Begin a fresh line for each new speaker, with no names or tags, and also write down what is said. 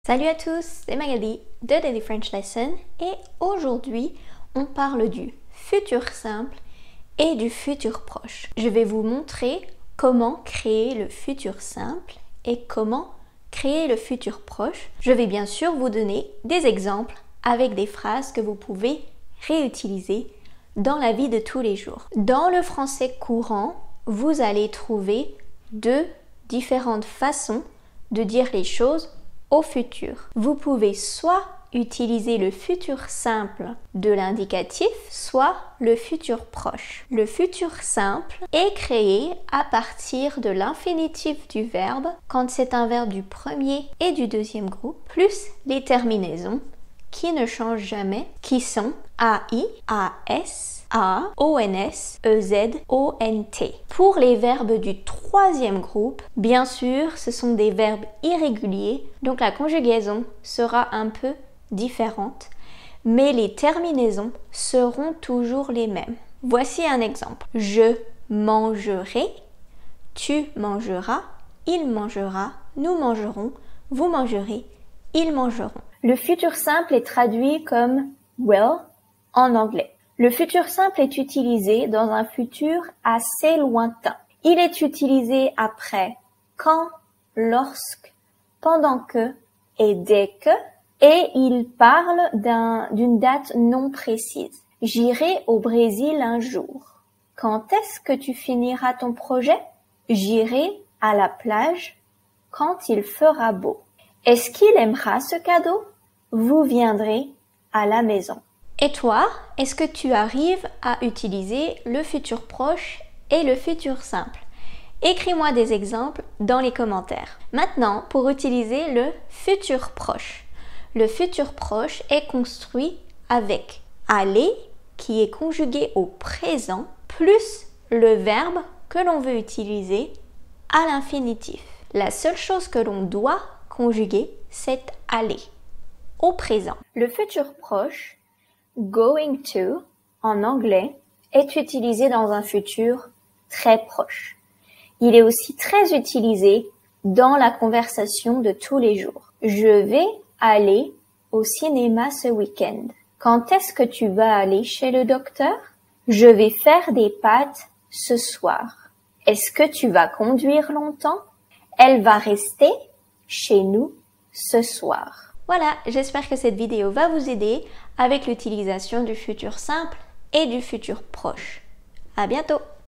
Salut à tous, c'est Magali de Daily French Lesson et aujourd'hui on parle du futur simple et du futur proche. Je vais vous montrer comment créer le futur simple et comment créer le futur proche. Je vais bien sûr vous donner des exemples avec des phrases que vous pouvez réutiliser dans la vie de tous les jours. Dans le français courant, vous allez trouver deux différentes façons de dire les choses au futur. Vous pouvez soit utiliser le futur simple de l'indicatif, soit le futur proche. Le futur simple est créé à partir de l'infinitif du verbe quand c'est un verbe du premier et du deuxième groupe, plus les terminaisons qui ne changent jamais, qui sont AI, AS, A, ONS, EZ, ONT. Pour les verbes du troisième groupe, bien sûr, ce sont des verbes irréguliers, donc la conjugaison sera un peu différente, mais les terminaisons seront toujours les mêmes. Voici un exemple. Je mangerai, tu mangeras, il mangera, nous mangerons, vous mangerez, ils mangeront. Le futur simple est traduit comme will en anglais. Le futur simple est utilisé dans un futur assez lointain. Il est utilisé après quand, lorsque, pendant que et dès que, et il parle d'une date non précise. J'irai au Brésil un jour. Quand est-ce que tu finiras ton projet? J'irai à la plage quand il fera beau. Est-ce qu'il aimera ce cadeau? Vous viendrez à la maison. Et toi, est-ce que tu arrives à utiliser le futur proche et le futur simple? Écris-moi des exemples dans les commentaires. Maintenant, pour utiliser le futur proche. Le futur proche est construit avec aller qui est conjugué au présent plus le verbe que l'on veut utiliser à l'infinitif. La seule chose que l'on doit conjuguer, c'est aller au présent. Le futur proche, going to, en anglais, est utilisé dans un futur très proche. Il est aussi très utilisé dans la conversation de tous les jours. Je vais aller au cinéma ce week-end. Quand est-ce que tu vas aller chez le docteur? Je vais faire des pâtes ce soir. Est-ce que tu vas conduire longtemps? Elle va rester chez nous ce soir. Voilà, j'espère que cette vidéo va vous aider avec l'utilisation du futur simple et du futur proche. À bientôt!